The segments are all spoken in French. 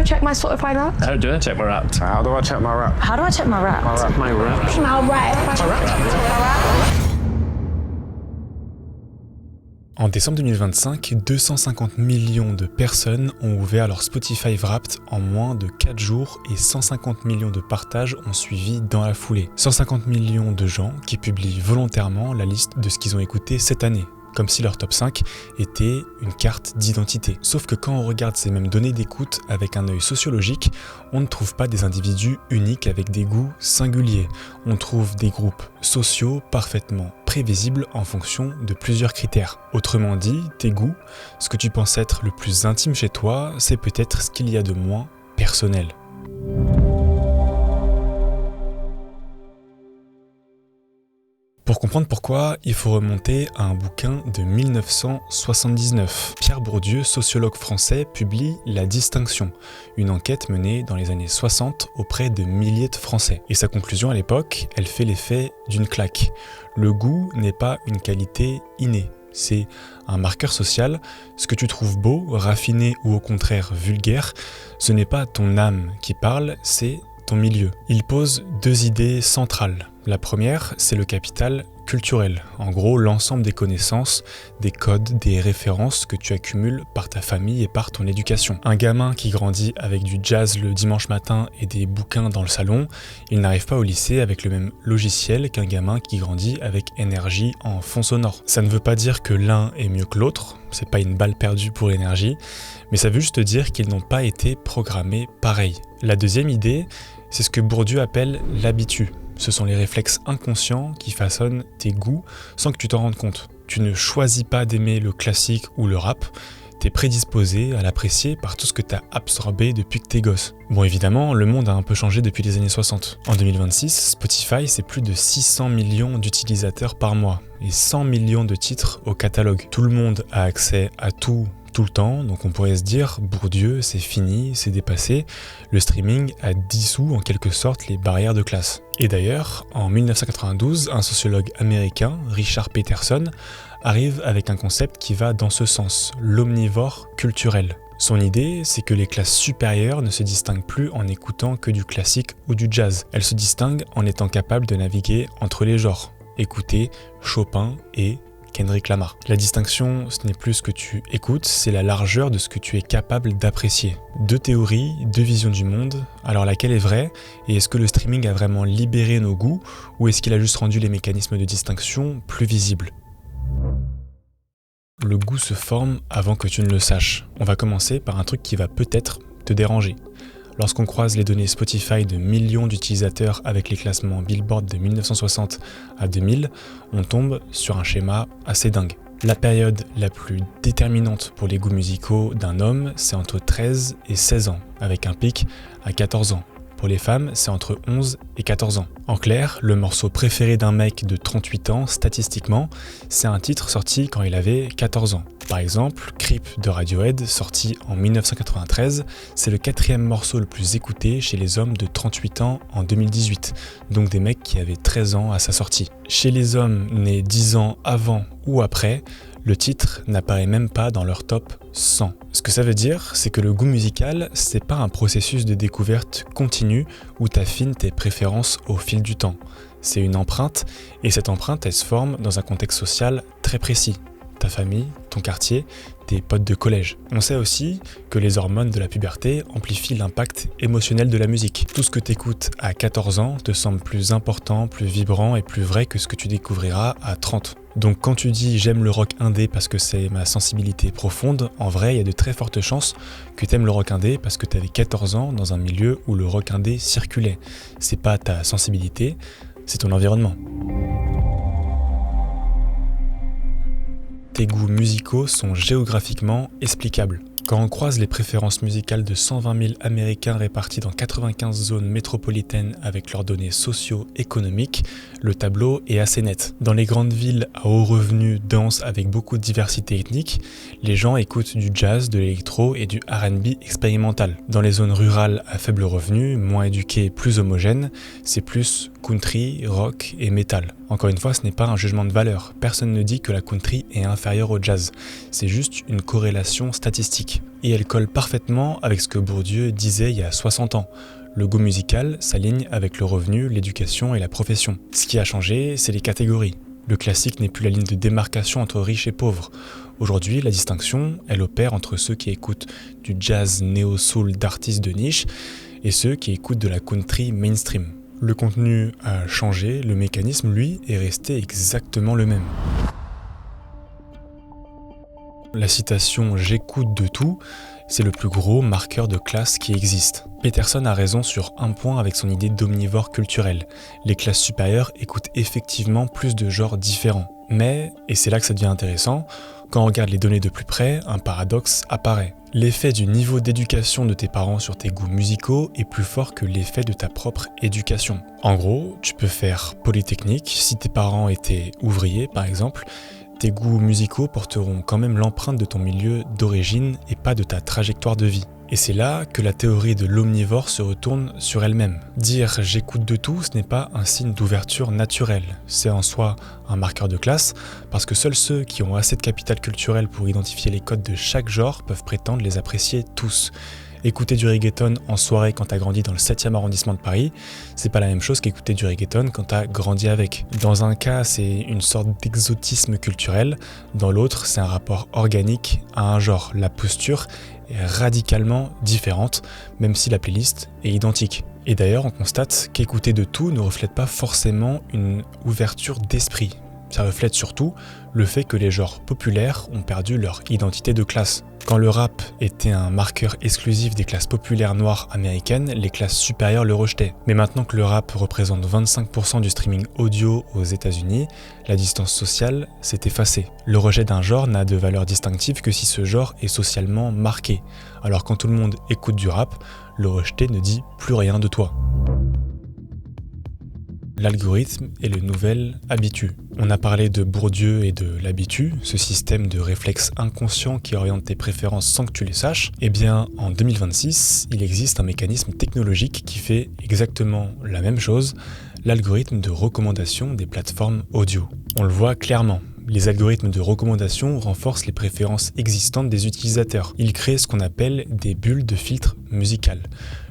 check my Spotify Wrapped? How do I check my Wrapped? How do I check my rap? How do I check my Wrapped? My Wrapped. My Wrapped. En décembre 2025, 250 millions de personnes ont ouvert leur Spotify Wrapped en moins de 4 jours et 150 millions de partages ont suivi dans la foulée. 150 millions de gens qui publient volontairement la liste de ce qu'ils ont écouté cette année, comme si leur top 5 était une carte d'identité. Sauf que quand on regarde ces mêmes données d'écoute avec un œil sociologique, on ne trouve pas des individus uniques avec des goûts singuliers. On trouve des groupes sociaux parfaitement prévisibles en fonction de plusieurs critères. Autrement dit, tes goûts, ce que tu penses être le plus intime chez toi, c'est peut-être ce qu'il y a de moins personnel. Pour comprendre pourquoi, il faut remonter à un bouquin de 1979. Pierre Bourdieu, sociologue français, publie La Distinction, une enquête menée dans les années 60 auprès de milliers de Français. Et sa conclusion à l'époque, elle fait l'effet d'une claque. Le goût n'est pas une qualité innée. C'est un marqueur social. Ce que tu trouves beau, raffiné ou au contraire vulgaire, ce n'est pas ton âme qui parle, c'est ton milieu. Il pose 2 idées centrales. La première, c'est le capital culturel. En gros, l'ensemble des connaissances, des codes, des références que tu accumules par ta famille et par ton éducation. Un gamin qui grandit avec du jazz le dimanche matin et des bouquins dans le salon, il n'arrive pas au lycée avec le même logiciel qu'un gamin qui grandit avec énergie en fond sonore. Ça ne veut pas dire que l'un est mieux que l'autre, c'est pas une balle perdue pour l'énergie, mais ça veut juste dire qu'ils n'ont pas été programmés pareil. La deuxième idée, c'est ce que Bourdieu appelle l'habitu. Ce sont les réflexes inconscients qui façonnent tes goûts sans que tu t'en rendes compte. Tu ne choisis pas d'aimer le classique ou le rap, t'es prédisposé à l'apprécier par tout ce que t'as absorbé depuis que t'es gosse. Bon, évidemment, le monde a un peu changé depuis les années 60. En 2026, Spotify, c'est plus de 600 millions d'utilisateurs par mois et 100 millions de titres au catalogue. Tout le monde a accès à tout le temps, donc on pourrait se dire, Bourdieu, c'est fini, c'est dépassé. Le streaming a dissous en quelque sorte les barrières de classe. Et d'ailleurs, en 1992, un sociologue américain, Richard Peterson, arrive avec un concept qui va dans ce sens, l'omnivore culturel. Son idée, c'est que les classes supérieures ne se distinguent plus en écoutant que du classique ou du jazz. Elles se distinguent en étant capables de naviguer entre les genres, écouter Chopin et Kendrick Lamar. La distinction, ce n'est plus ce que tu écoutes, c'est la largeur de ce que tu es capable d'apprécier. 2 théories, 2 visions du monde, alors laquelle est vraie? Et est-ce que le streaming a vraiment libéré nos goûts, ou est-ce qu'il a juste rendu les mécanismes de distinction plus visibles? Le goût se forme avant que tu ne le saches. On va commencer par un truc qui va peut-être te déranger. Lorsqu'on croise les données Spotify de millions d'utilisateurs avec les classements Billboard de 1960 à 2000, on tombe sur un schéma assez dingue. La période la plus déterminante pour les goûts musicaux d'un homme, c'est entre 13 et 16 ans, avec un pic à 14 ans. Pour les femmes, c'est entre 11 et 14 ans. En clair, le morceau préféré d'un mec de 38 ans, statistiquement, c'est un titre sorti quand il avait 14 ans. Par exemple, Creep de Radiohead, sorti en 1993, c'est le 4e morceau le plus écouté chez les hommes de 38 ans en 2018, donc des mecs qui avaient 13 ans à sa sortie. Chez les hommes nés 10 ans avant ou après, le titre n'apparaît même pas dans leur top 100. Ce que ça veut dire, c'est que le goût musical, c'est pas un processus de découverte continue où t'affines tes préférences au fil du temps. C'est une empreinte, et cette empreinte, elle se forme dans un contexte social très précis. Ta famille, ton quartier, tes potes de collège. On sait aussi que les hormones de la puberté amplifient l'impact émotionnel de la musique. Tout ce que t'écoutes à 14 ans te semble plus important, plus vibrant et plus vrai que ce que tu découvriras à 30. Donc quand tu dis j'aime le rock indé parce que c'est ma sensibilité profonde, en vrai il y a de très fortes chances que t'aimes le rock indé parce que t'avais 14 ans dans un milieu où le rock indé circulait. C'est pas ta sensibilité, c'est ton environnement. Tes goûts musicaux sont géographiquement explicables. Quand on croise les préférences musicales de 120 000 Américains répartis dans 95 zones métropolitaines avec leurs données socio-économiques, le tableau est assez net. Dans les grandes villes à haut revenu denses avec beaucoup de diversité ethnique, les gens écoutent du jazz, de l'électro et du R&B expérimental. Dans les zones rurales à faible revenu, moins éduquées, plus homogènes, c'est plus country, rock et metal. Encore une fois, ce n'est pas un jugement de valeur. Personne ne dit que la country est inférieure au jazz. C'est juste une corrélation statistique. Et elle colle parfaitement avec ce que Bourdieu disait il y a 60 ans. Le goût musical s'aligne avec le revenu, l'éducation et la profession. Ce qui a changé, c'est les catégories. Le classique n'est plus la ligne de démarcation entre riches et pauvres. Aujourd'hui, la distinction, elle opère entre ceux qui écoutent du jazz néo-soul d'artistes de niche et ceux qui écoutent de la country mainstream. Le contenu a changé, le mécanisme, lui, est resté exactement le même. La citation « j'écoute de tout », c'est le plus gros marqueur de classe qui existe. Peterson a raison sur un point avec son idée d'omnivore culturel. Les classes supérieures écoutent effectivement plus de genres différents. Mais, et c'est là que ça devient intéressant, quand on regarde les données de plus près, un paradoxe apparaît. L'effet du niveau d'éducation de tes parents sur tes goûts musicaux est plus fort que l'effet de ta propre éducation. En gros, tu peux faire Polytechnique, si tes parents étaient ouvriers par exemple, tes goûts musicaux porteront quand même l'empreinte de ton milieu d'origine et pas de ta trajectoire de vie. Et c'est là que la théorie de l'omnivore se retourne sur elle-même. Dire « j'écoute de tout », ce n'est pas un signe d'ouverture naturelle. C'est en soi un marqueur de classe, parce que seuls ceux qui ont assez de capital culturel pour identifier les codes de chaque genre peuvent prétendre les apprécier tous. Écouter du reggaeton en soirée quand t'as grandi dans le 7e arrondissement de Paris, c'est pas la même chose qu'écouter du reggaeton quand t'as grandi avec. Dans un cas, c'est une sorte d'exotisme culturel, dans l'autre, c'est un rapport organique à un genre. La posture est radicalement différente, même si la playlist est identique. Et d'ailleurs, on constate qu'écouter de tout ne reflète pas forcément une ouverture d'esprit. Ça reflète surtout le fait que les genres populaires ont perdu leur identité de classe. Quand le rap était un marqueur exclusif des classes populaires noires américaines, les classes supérieures le rejetaient. Mais maintenant que le rap représente 25% du streaming audio aux États-Unis, la distance sociale s'est effacée. Le rejet d'un genre n'a de valeur distinctive que si ce genre est socialement marqué. Alors quand tout le monde écoute du rap, le rejeter ne dit plus rien de toi. L'algorithme est le nouvel habitu. On a parlé de Bourdieu et de l'habitu, ce système de réflexe inconscient qui oriente tes préférences sans que tu les saches. Eh bien, en 2026, il existe un mécanisme technologique qui fait exactement la même chose, l'algorithme de recommandation des plateformes audio. On le voit clairement. Les algorithmes de recommandation renforcent les préférences existantes des utilisateurs. Ils créent ce qu'on appelle des bulles de filtre musical.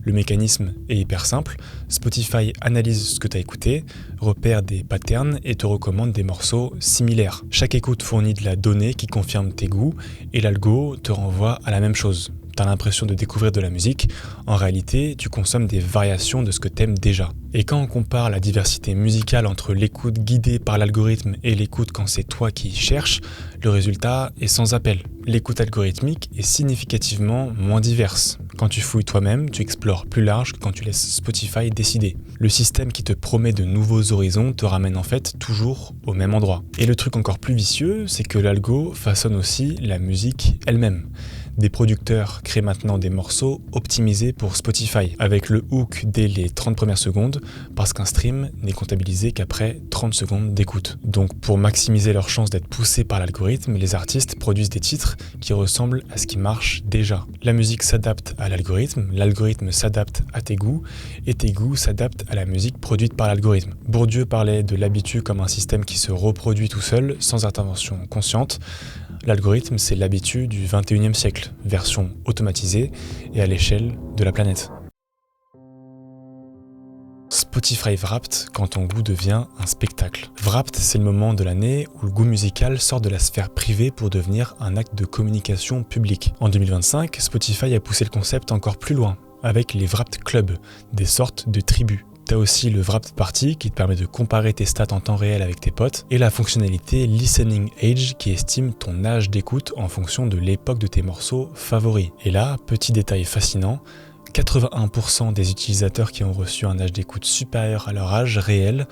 Le mécanisme est hyper simple, Spotify analyse ce que tu as écouté, repère des patterns et te recommande des morceaux similaires. Chaque écoute fournit de la donnée qui confirme tes goûts et l'algo te renvoie à la même chose. T'as l'impression de découvrir de la musique, en réalité, tu consommes des variations de ce que t'aimes déjà. Et quand on compare la diversité musicale entre l'écoute guidée par l'algorithme et l'écoute quand c'est toi qui cherches, le résultat est sans appel. L'écoute algorithmique est significativement moins diverse. Quand tu fouilles toi-même, tu explores plus large que quand tu laisses Spotify décider. Le système qui te promet de nouveaux horizons te ramène en fait toujours au même endroit. Et le truc encore plus vicieux, c'est que l'algo façonne aussi la musique elle-même. Des producteurs créent maintenant des morceaux optimisés pour Spotify, avec le hook dès les 30 premières secondes, parce qu'un stream n'est comptabilisé qu'après 30 secondes d'écoute. Donc pour maximiser leurs chances d'être poussés par l'algorithme, les artistes produisent des titres qui ressemblent à ce qui marche déjà. La musique s'adapte à l'algorithme s'adapte à tes goûts, et tes goûts s'adaptent à la musique produite par l'algorithme. Bourdieu parlait de l'habitu comme un système qui se reproduit tout seul, sans intervention consciente. L'algorithme, c'est l'habitu du 21e siècle, version automatisée et à l'échelle de la planète. Spotify Wrapped quand ton goût devient un spectacle. Wrapped, c'est le moment de l'année où le goût musical sort de la sphère privée pour devenir un acte de communication publique. En 2025, Spotify a poussé le concept encore plus loin, avec les Wrapped Club, des sortes de tribus. T'as aussi le Wrapped Party qui te permet de comparer tes stats en temps réel avec tes potes et la fonctionnalité Listening Age qui estime ton âge d'écoute en fonction de l'époque de tes morceaux favoris. Et là, petit détail fascinant, 81% des utilisateurs qui ont reçu un âge d'écoute supérieur à leur âge réel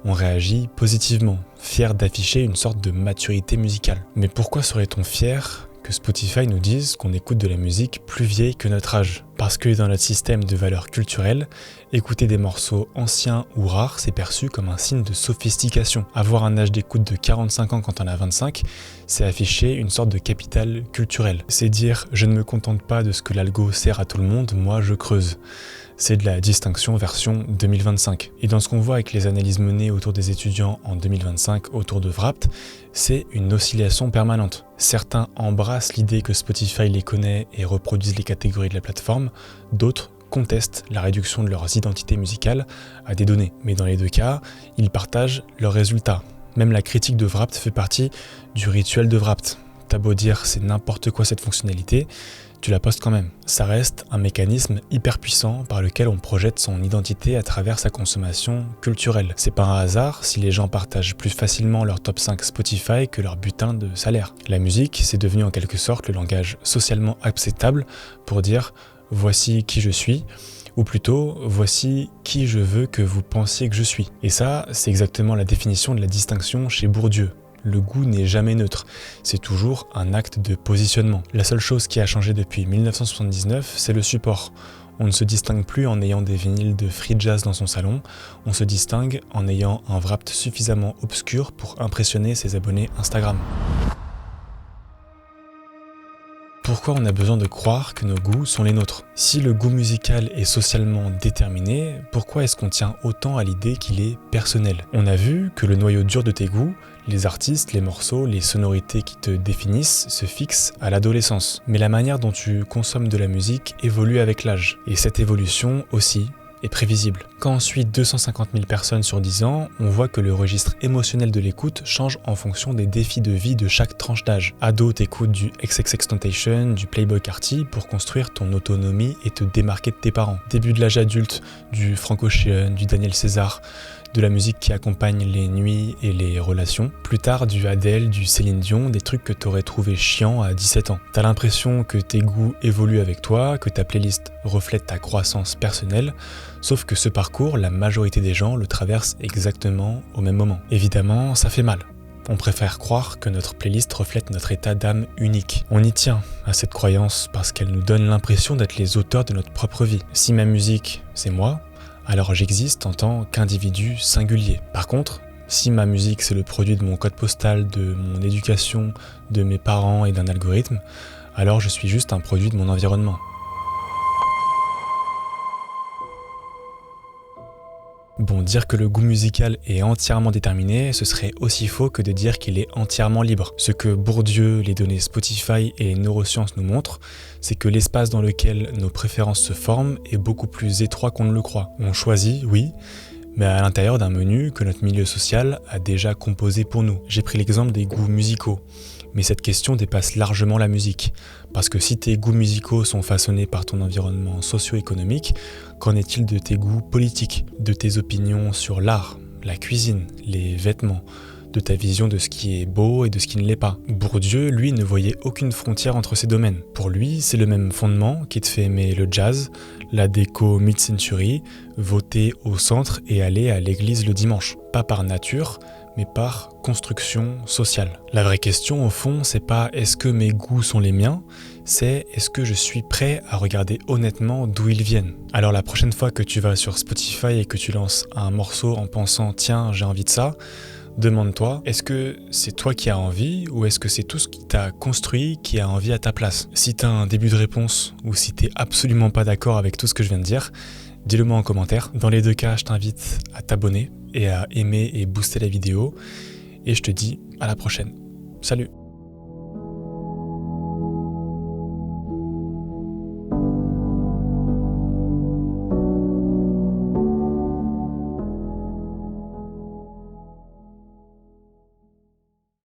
ont réagi positivement, fiers d'afficher une sorte de maturité musicale. Mais pourquoi serait-on fier que Spotify nous dise qu'on écoute de la musique plus vieille que notre âge? Parce que dans notre système de valeurs culturelles, écouter des morceaux anciens ou rares, c'est perçu comme un signe de sophistication. Avoir un âge d'écoute de 45 ans quand on a 25, c'est afficher une sorte de capital culturel. C'est dire « je ne me contente pas de ce que l'algo sert à tout le monde, moi je creuse ». C'est de la distinction version 2025. Et dans ce qu'on voit avec les analyses menées autour des étudiants en 2025 autour de Wrapped, c'est une oscillation permanente. Certains embrassent l'idée que Spotify les connaît et reproduisent les catégories de la plateforme, d'autres contestent la réduction de leurs identités musicales à des données. Mais dans les deux cas, ils partagent leurs résultats. Même la critique de Wrapped fait partie du rituel de Wrapped. T'as beau dire c'est n'importe quoi cette fonctionnalité, tu la postes quand même. Ça reste un mécanisme hyper puissant par lequel on projette son identité à travers sa consommation culturelle. C'est pas un hasard si les gens partagent plus facilement leur top 5 Spotify que leur butin de salaire. La musique, c'est devenu en quelque sorte le langage socialement acceptable pour dire « voici qui je suis », ou plutôt « voici qui je veux que vous pensiez que je suis ». Et ça, c'est exactement la définition de la distinction chez Bourdieu. Le goût n'est jamais neutre, c'est toujours un acte de positionnement. La seule chose qui a changé depuis 1979, c'est le support. On ne se distingue plus en ayant des vinyles de free jazz dans son salon, on se distingue en ayant un Wrapped suffisamment obscur pour impressionner ses abonnés Instagram. Pourquoi on a besoin de croire que nos goûts sont les nôtres? Si le goût musical est socialement déterminé, pourquoi est-ce qu'on tient autant à l'idée qu'il est personnel? On a vu que le noyau dur de tes goûts, les artistes, les morceaux, les sonorités qui te définissent se fixent à l'adolescence. Mais la manière dont tu consommes de la musique évolue avec l'âge. Et cette évolution aussi est prévisible. Quand on suit 250 000 personnes sur 10 ans, on voit que le registre émotionnel de l'écoute change en fonction des défis de vie de chaque tranche d'âge. Ado, t'écoutes du XXXTentacion, du Playboi Carti pour construire ton autonomie et te démarquer de tes parents. Début de l'âge adulte, du Frank Ocean, du Daniel César, de la musique qui accompagne les nuits et les relations. Plus tard, du Adele, du Céline Dion, des trucs que t'aurais trouvé chiants à 17 ans. T'as l'impression que tes goûts évoluent avec toi, que ta playlist reflète ta croissance personnelle, sauf que ce parcours, la majorité des gens le traversent exactement au même moment. Évidemment, ça fait mal. On préfère croire que notre playlist reflète notre état d'âme unique. On y tient à cette croyance parce qu'elle nous donne l'impression d'être les auteurs de notre propre vie. Si ma musique, c'est moi, alors j'existe en tant qu'individu singulier. Par contre, si ma musique c'est le produit de mon code postal, de mon éducation, de mes parents et d'un algorithme, alors je suis juste un produit de mon environnement. Bon, dire que le goût musical est entièrement déterminé, ce serait aussi faux que de dire qu'il est entièrement libre. Ce que Bourdieu, les données Spotify et les neurosciences nous montrent, c'est que l'espace dans lequel nos préférences se forment est beaucoup plus étroit qu'on ne le croit. On choisit, oui, mais à l'intérieur d'un menu que notre milieu social a déjà composé pour nous. J'ai pris l'exemple des goûts musicaux. Mais cette question dépasse largement la musique. Parce que si tes goûts musicaux sont façonnés par ton environnement socio-économique, qu'en est-il de tes goûts politiques, de tes opinions sur l'art, la cuisine, les vêtements, de ta vision de ce qui est beau et de ce qui ne l'est pas? Bourdieu, lui, ne voyait aucune frontière entre ces domaines. Pour lui, c'est le même fondement qui te fait aimer le jazz, la déco mid-century, voter au centre et aller à l'église le dimanche. Pas par nature, mais par construction sociale. La vraie question, au fond, c'est pas est-ce que mes goûts sont les miens, c'est est-ce que je suis prêt à regarder honnêtement d'où ils viennent. Alors la prochaine fois que tu vas sur Spotify et que tu lances un morceau en pensant « tiens, j'ai envie de ça », demande-toi, est-ce que c'est toi qui as envie ou est-ce que c'est tout ce qui t'a construit qui a envie à ta place? Si t'as un début de réponse ou si t'es absolument pas d'accord avec tout ce que je viens de dire, dis-le moi en commentaire. Dans les deux cas, je t'invite à t'abonner et à aimer et booster la vidéo. Et je te dis à la prochaine. Salut!